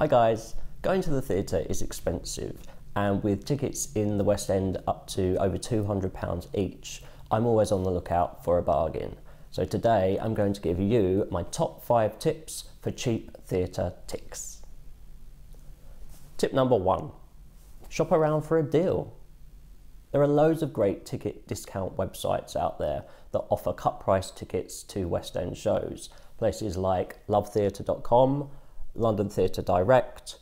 Hi guys, going to the theatre is expensive, and with tickets in the West End up to over £200 each, I'm always on the lookout for a bargain. So today I'm going to give you my top 5 tips for cheap theatre tickets. Tip number 1, shop around for a deal. There are loads of great ticket discount websites out there that offer cut price tickets to West End shows. Places like lovetheatre.com, London Theatre Direct,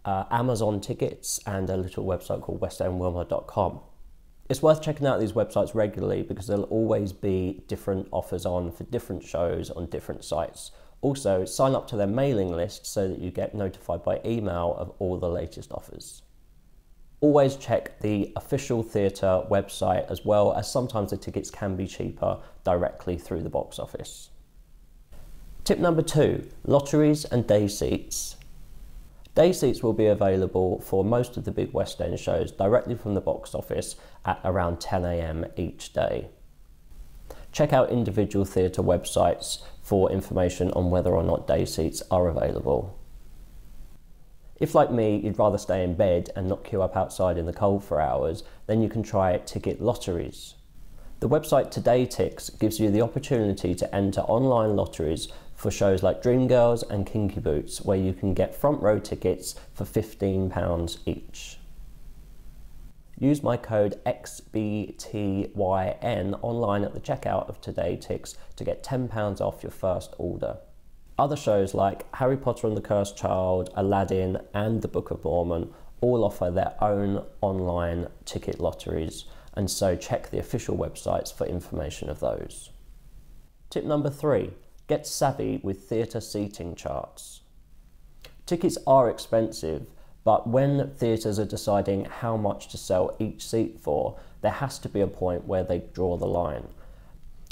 Amazon Tickets, and a little website called westendwilmer.com. It's worth checking out these websites regularly because there'll always be different offers on for different shows on different sites. Also, sign up to their mailing list so that you get notified by email of all the latest offers. Always check the official theatre website, as well as sometimes the tickets can be cheaper directly through the box office. Tip number 2, lotteries and day seats. Day seats will be available for most of the big West End shows directly from the box office at around 10 AM each day. Check out individual theatre websites for information on whether or not day seats are available. If, like me, you'd rather stay in bed and not queue up outside in the cold for hours, then you can try ticket lotteries. The website TodayTix gives you the opportunity to enter online lotteries for shows like Dreamgirls and Kinky Boots, where you can get front row tickets for £15 each. Use my code XBTYN online at the checkout of TodayTix to get £10 off your first order. Other shows like Harry Potter and the Cursed Child, Aladdin, and the Book of Mormon all offer their own online ticket lotteries, and so check the official websites for information of those. Tip number 3, get savvy with theatre seating charts. Tickets are expensive, but when theatres are deciding how much to sell each seat for, there has to be a point where they draw the line.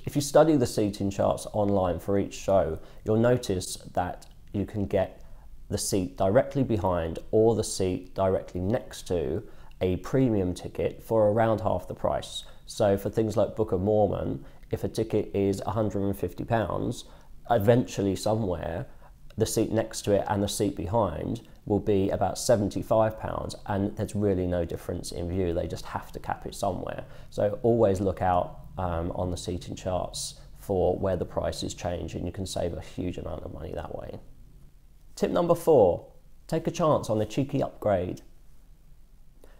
If you study the seating charts online for each show, you'll notice that you can get the seat directly behind or the seat directly next to a premium ticket for around half the price. So for things like Book of Mormon, if a ticket is £150, eventually somewhere the seat next to it and the seat behind will be about £75, and there's really no difference in view. They just have to cap it somewhere. So always look out on the seating charts for where the prices change, and you can save a huge amount of money that way. Tip number 4, take a chance on a cheeky upgrade.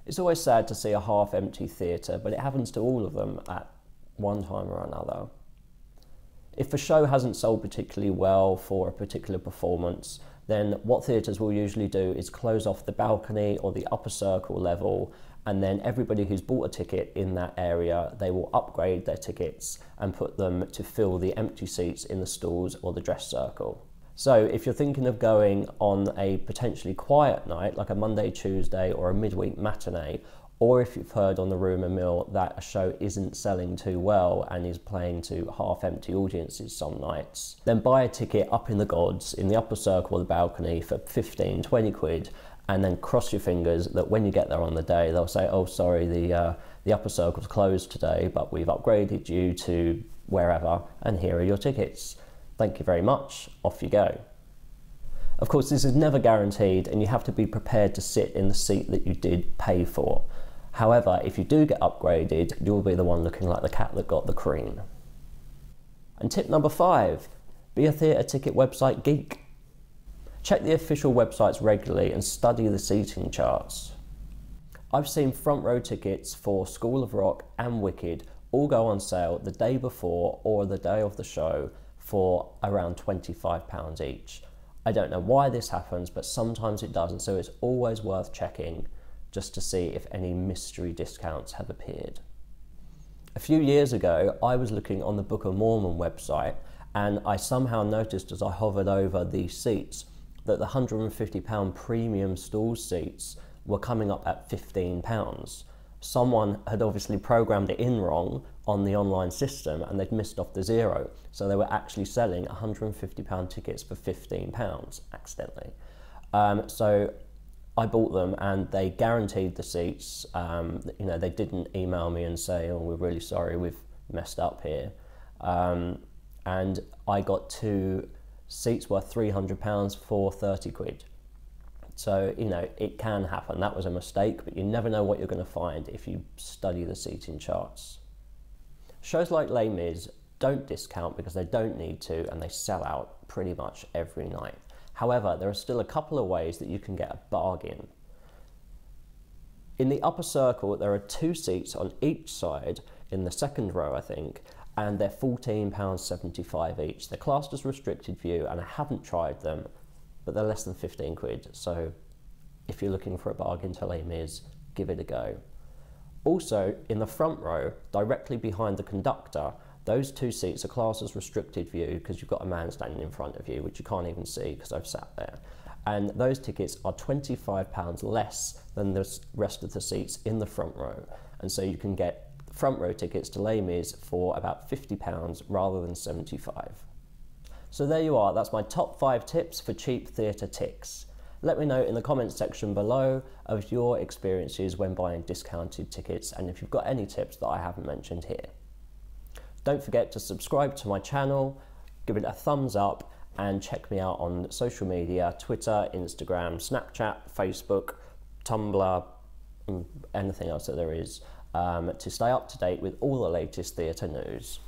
It's always sad to see a half-empty theatre, but it happens to all of them at one time or another. If a show hasn't sold particularly well for a particular performance, then what theatres will usually do is close off the balcony or the upper circle level, and then everybody who's bought a ticket in that area, they will upgrade their tickets and put them to fill the empty seats in the stalls or the dress circle. So if you're thinking of going on a potentially quiet night, like a Monday, Tuesday, or a midweek matinee, or if you've heard on the rumour mill that a show isn't selling too well and is playing to half-empty audiences some nights, then buy a ticket up in the gods, in the upper circle or the balcony for 15, 20 quid, and then cross your fingers that when you get there on the day, they'll say, oh, sorry, the upper circle's closed today, but we've upgraded you to wherever, and here are your tickets. Thank you very much, off you go. Of course, this is never guaranteed, and you have to be prepared to sit in the seat that you did pay for. However, if you do get upgraded, you'll be the one looking like the cat that got the cream. And tip number 5, be a theatre ticket website geek. Check the official websites regularly and study the seating charts. I've seen front row tickets for School of Rock and Wicked all go on sale the day before or the day of the show for around £25 each. I don't know why this happens, but sometimes it does, and so it's always worth checking just to see if any mystery discounts have appeared. A few years ago, I was looking on the Book of Mormon website, and I somehow noticed as I hovered over these seats that the £150 premium stall seats were coming up at £15. Someone had obviously programmed it in wrong on the online system, and they'd missed off the 0. So they were actually selling £150 tickets for £15 accidentally. So I bought them, and they guaranteed the seats. You know, they didn't email me and say, oh, we're really sorry, we've messed up here. And I got 2 seats worth £300 for 30 quid. So, you know, it can happen. That was a mistake, but you never know what you're going to find if you study the seating charts. Shows like Les Mis don't discount because they don't need to, and they sell out pretty much every night. However, there are still a couple of ways that you can get a bargain. In the upper circle, there are 2 seats on each side in the second row, I think, and they're £14.75 each. They're classed as restricted view, and I haven't tried them, but they're less than 15 quid. So if you're looking for a bargain to Les Mis, give it a go. Also, in the front row, directly behind the conductor, those 2 seats are classed as restricted view because you've got a man standing in front of you, which you can't even see because I've sat there. And those tickets are £25 less than the rest of the seats in the front row. And so you can get front row tickets to Les Mis for about £50 rather than £75. So there you are, that's my top 5 tips for cheap theatre ticks. Let me know in the comments section below of your experiences when buying discounted tickets, and if you've got any tips that I haven't mentioned here. Don't forget to subscribe to my channel, give it a thumbs up, and check me out on social media, Twitter, Instagram, Snapchat, Facebook, Tumblr, and anything else that there is, to stay up to date with all the latest theatre news.